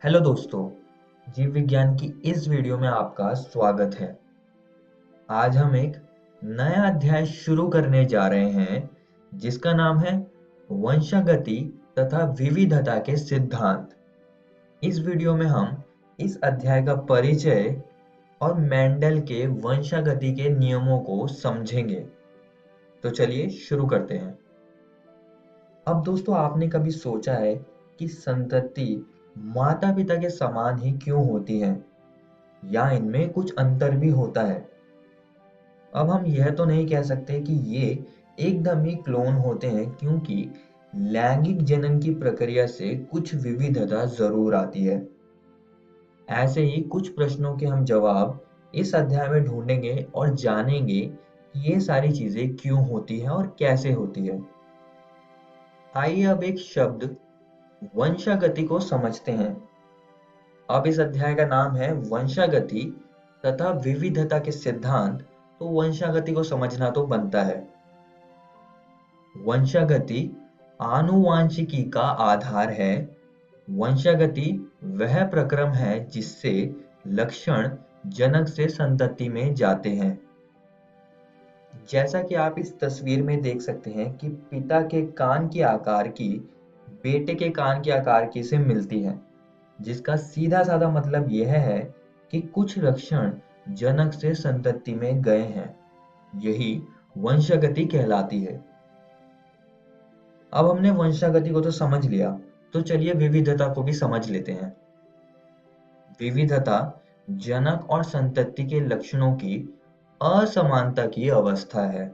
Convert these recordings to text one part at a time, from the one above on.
Hello दोस्तों, जीव विज्ञान की इस वीडियो में आपका स्वागत है। आज हम एक नया अध्याय शुरू करने जा रहे हैं जिसका नाम है वंशागति तथा विविधता के सिद्धांत। इस वीडियो में हम इस अध्याय का परिचय और मेंडल के वंशागति के नियमों को समझेंगे। तो चलिए शुरू करते हैं। अब दोस्तों, आपने कभी सोचा है कि संतति माता पिता के समान ही क्यों होती है या इनमें कुछ अंतर भी होता है? अब हम यह तो नहीं कह सकते कि ये एकदम ही क्लोन होते हैं, क्योंकि लैंगिक जनन की प्रक्रिया से कुछ विविधता जरूर आती है। ऐसे ही कुछ प्रश्नों के हम जवाब इस अध्याय में ढूंढेंगे और जानेंगे कि ये सारी चीजें क्यों होती हैं और कैसे होती है। आइए अब एक शब्द वंशागति को समझते हैं। अब इस अध्याय का नाम है वंशागति तथा विविधता के सिद्धांत, तो वंशागति को समझना तो बनता है। वंशागति आनुवांशिकी का आधार है। वंशागति वह प्रक्रम है जिससे लक्षण जनक से संतति में जाते हैं। जैसा कि आप इस तस्वीर में देख सकते हैं कि पिता के कान के आकार की बेटे के कान के आकार की से मिलती है, जिसका सीधा साधा मतलब यह है कि कुछ लक्षण जनक से संतति में गए हैं। यही वंशागति कहलाती है। अब हमने वंशागति को तो समझ लिया, तो चलिए विविधता को भी समझ लेते हैं। विविधता जनक और संतति के लक्षणों की असमानता की अवस्था है।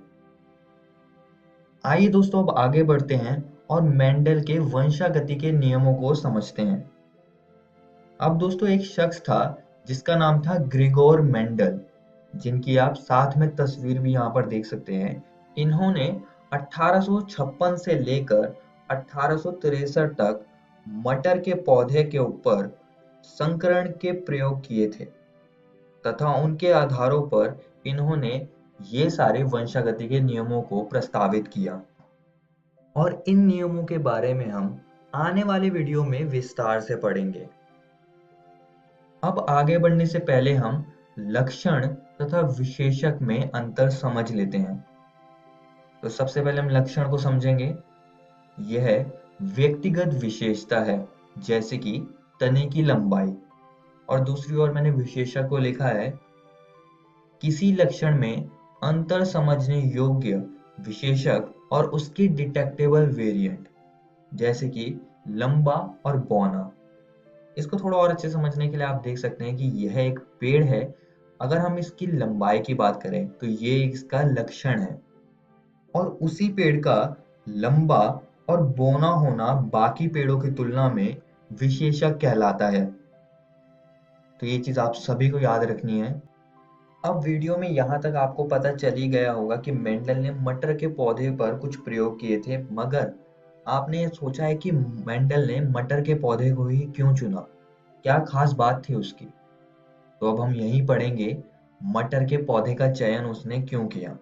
आइए दोस्तों, अब आगे बढ़ते हैं और मेंडल के वंशागति के नियमों को समझते हैं। अब दोस्तों, एक शख्स था जिसका नाम था ग्रिगोर मेंडल, जिनकी आप साथ में तस्वीर भी यहाँ पर देख सकते हैं। इन्होंने 1856 से लेकर 1863 तक मटर के पौधे के ऊपर संकरण के प्रयोग किए थे तथा उनके आधारों पर इन्होंने ये सारे वंशागति के नियमों को प्रस्तावित किया। और इन नियमों के बारे में हम आने वाले वीडियो में विस्तार से पढ़ेंगे। अब आगे बढ़ने से पहले हम लक्षण तथा विशेषक में अंतर समझ लेते हैं। तो सबसे पहले हम लक्षण को समझेंगे। यह व्यक्तिगत विशेषता है, जैसे कि तने की लंबाई। और दूसरी ओर मैंने विशेषक को लिखा है किसी लक्षण में अंतर समझने योग्य विशेषक और उसकी डिटेक्टेबल वेरिएंट, जैसे कि लंबा और बौना। इसको थोड़ा और अच्छे समझने के लिए आप देख सकते हैं कि यह एक पेड़ है। अगर हम इसकी लंबाई की बात करें तो ये इसका लक्षण है, और उसी पेड़ का लंबा और बौना होना बाकी पेड़ों की तुलना में विशेषक कहलाता है। तो ये चीज आप सभी को याद रखनी है। अब वीडियो में यहाँ तक आपको पता चल ही गया होगा कि मेंडल ने मटर के पौधे पर कुछ प्रयोग किए थे, मगर आपने ये सोचा है कि मेंडल ने मटर के पौधे को ही क्यों चुना? क्या खास बात थी उसकी? तो अब हम यही पढ़ेंगे मटर के पौधे का चयन उसने क्यों किया।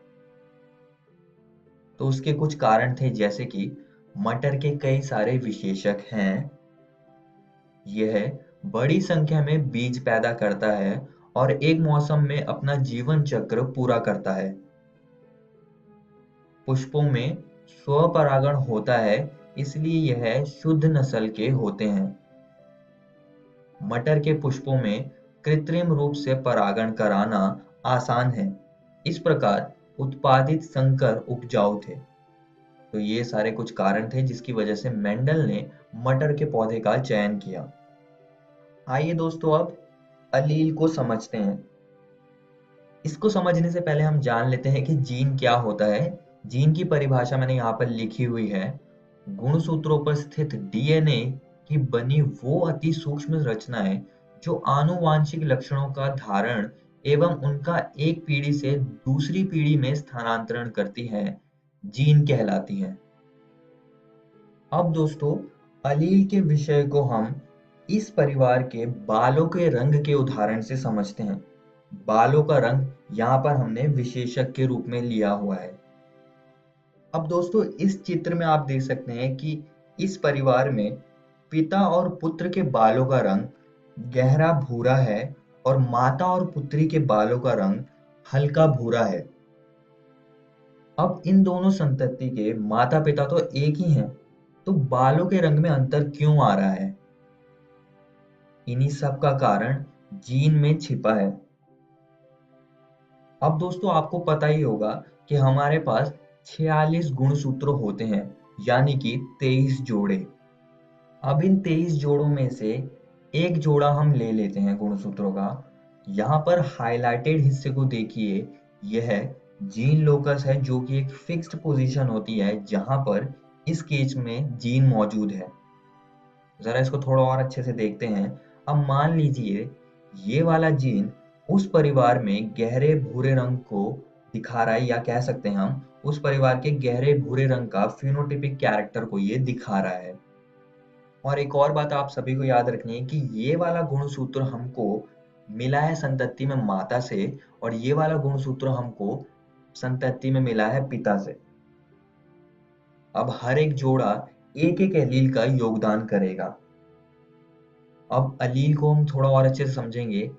तो उसके कुछ कारण थे, जैसे कि मटर के कई सारे विशेषक हैं। यह बड़ी संख्या में बीज पैदा करता है और एक मौसम में अपना जीवन चक्र पूरा करता है। पुष्पों में स्वपरागण होता है, इसलिए यह शुद्ध नस्ल के होते हैं। मटर के पुष्पों में कृत्रिम रूप से परागण कराना आसान है। इस प्रकार उत्पादित संकर उपजाऊ थे। तो ये सारे कुछ कारण थे जिसकी वजह से मेंडल ने मटर के पौधे का चयन किया। आइए दोस्तों, अब अलील को समझते हैं। इसको समझने से पहले हम जान लेते हैं कि जीन क्या होता है। जीन की परिभाषा मैंने यहाँ पर लिखी हुई है। गुणसूत्रों पर स्थित डीएनए की बनी वो अति सूक्ष्म रचनाएं जो आनुवांशिक लक्षणों का धारण एवं उनका एक पीढ़ी से दूसरी पीढ़ी में स्थानांतरण करती हैं, जीन कहलाती हैं। अब दोस्तों, अलील के विषय को हम इस परिवार के बालों के रंग के उदाहरण से समझते हैं। बालों का रंग यहाँ पर हमने विशेषक के रूप में लिया हुआ है। अब दोस्तों, इस चित्र में आप देख सकते हैं कि इस परिवार में पिता और पुत्र के बालों का रंग गहरा भूरा है और माता और पुत्री के बालों का रंग हल्का भूरा है। अब इन दोनों संतति के माता पिता तो एक ही हैं, तो बालों के रंग में अंतर क्यों आ रहा है? इन्हीं सब का कारण जीन में छिपा है। अब दोस्तों आपको पता ही होगा कि हमारे पास 46 गुणसूत्र होते हैं, यानी कि 23 जोड़े। अब इन 23 जोड़ों में से एक जोड़ा हम ले लेते हैं गुणसूत्रों का। यहाँ पर हाइलाइटेड हिस्से को देखिए, यह जीन लोकस है जो कि एक फिक्स्ड पोजीशन होती है जहाँ पर इस केस में जीन मौजूद है। जरा इसको थोड़ा और अच्छे से देखते हैं। अब मान लीजिए ये वाला जीन उस परिवार में गहरे भूरे रंग को दिखा रहा है, या कह सकते हैं हम उस परिवार के गहरे भूरे रंग का फिनोटिपिक कैरेक्टर को ये दिखा रहा है। और एक और बात आप सभी को याद रखनी है कि ये वाला गुणसूत्र हमको मिला है संतति में माता से, और ये वाला गुणसूत्र हमको संतति में मिला है पिता से। अब हर एक जोड़ा एक एक एलील का योगदान करेगा। अब अलील को हम थोड़ा और अच्छे से समझेंगे।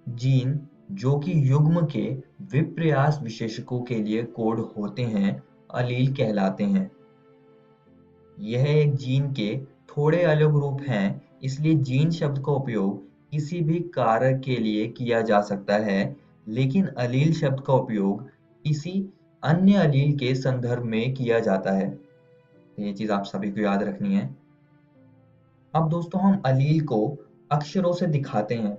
जीन जो कि युग्म के विपर्यास विशेषकों के लिए कोड होते हैं, अलील कहलाते हैं। यह एक जीन के थोड़े अलग रूप हैं, इसलिए जीन शब्द का उपयोग किसी भी कारक के लिए किया जा सकता है, लेकिन अलील शब्द का उपयोग किसी अन्य अलील के संदर्भ में किया जाता है। तो ये चीज आप सभी को याद रखनी है। अब दोस्तों हम अलील को अक्षरों से दिखाते हैं,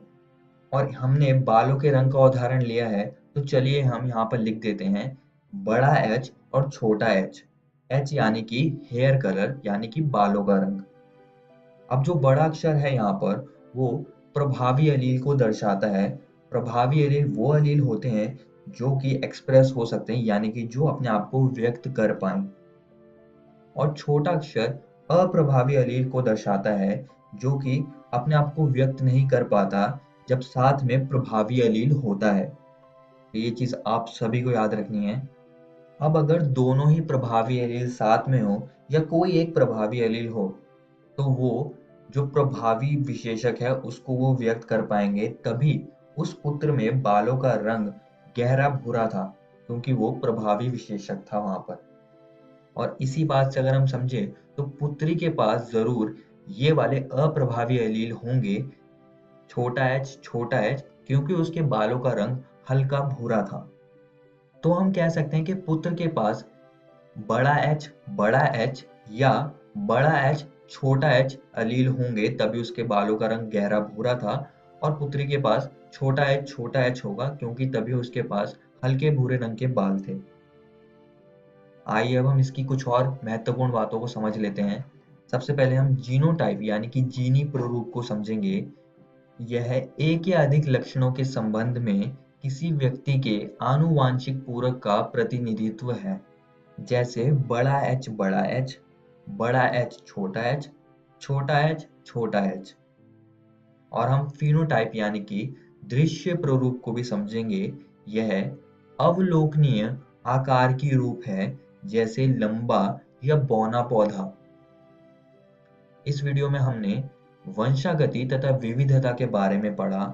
और हमने बालों के रंग का उदाहरण लिया है, तो चलिए हम यहाँ पर लिख देते हैं बड़ा एच और छोटा एच। एच यानी कि हेयर कलर, यानी कि बालों का रंग। अब जो बड़ा अक्षर है यहाँ पर वो प्रभावी अलील को दर्शाता है। प्रभावी अलील वो अलील होते हैं जो कि एक्सप्रेस हो सकते हैं, यानी कि जो अपने आप को व्यक्त कर पाए। और छोटा अक्षर अप्रभावी अलील को दर्शाता है, जो कि अपने आप को व्यक्त नहीं कर पाता जब साथ में प्रभावी अलील होता है। तो ये चीज आप सभी को याद रखनी है। अब अगर दोनों ही प्रभावी अलील साथ में हो या कोई एक प्रभावी अलील हो, तो वो जो प्रभावी विशेषक है उसको वो व्यक्त कर पाएंगे। तभी उस पुत्र में बालों का रंग गहरा भूरा था, क्योंकि वो प्रभावी विशेषक था वहां पर। और इसी बात से अगर हम समझे तो पुत्री के पास जरूर ये वाले अप्रभावी अलील होंगे, छोटा एच, क्योंकि उसके बालों का रंग हल्का भूरा था। तो हम कह सकते हैं कि पुत्र के पास बड़ा एच या बड़ा एच छोटा एच अलील होंगे, तभी उसके बालों का रंग गहरा भूरा था। और पुत्री के पास छोटा एच होगा, क्योंकि तभी उसके पास हल्के भूरे रंग के बाल थे। आइए अब हम इसकी कुछ और महत्वपूर्ण बातों को समझ लेते हैं। सबसे पहले हम जीनोटाइप यानी कि जीनी प्रारूप को समझेंगे। यह एक या अधिक लक्षणों के संबंध में किसी व्यक्ति के आनुवांशिक पूरक का प्रतिनिधित्व है, जैसे बड़ा एच छोटा एच छोटा एच। और हम फिनोटाइप यानी कि दृश्य प्रारूप को भी समझेंगे। यह अवलोकनीय आकार की रूप है, जैसे लंबा या बौना पौधा। इस वीडियो में हमने वंशागति तथा विविधता के बारे में पढ़ा।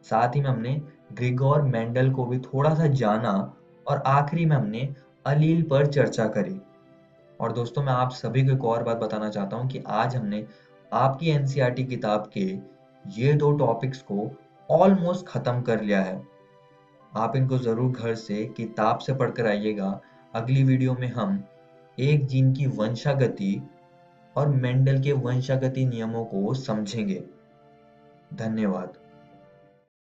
साथ ही में हमने ग्रिगोर मेंडल को भी थोड़ा सा जाना, और आखिरी में हमने अलील पर चर्चा करी। और दोस्तों मैं आप सभी को एक और बात बताना चाहता हूँ कि आज हमने आपकी एनसीईआरटी किताब के ये 2 टॉपिक्स को ऑलमोस्ट खत्म कर लिया है। आप इनको जरूर घर से किताब से पढ़कर आइएगा। अगली वीडियो में हम एक जीन की वंशागति और मेंडल के वंशागति नियमों को समझेंगे। धन्यवाद।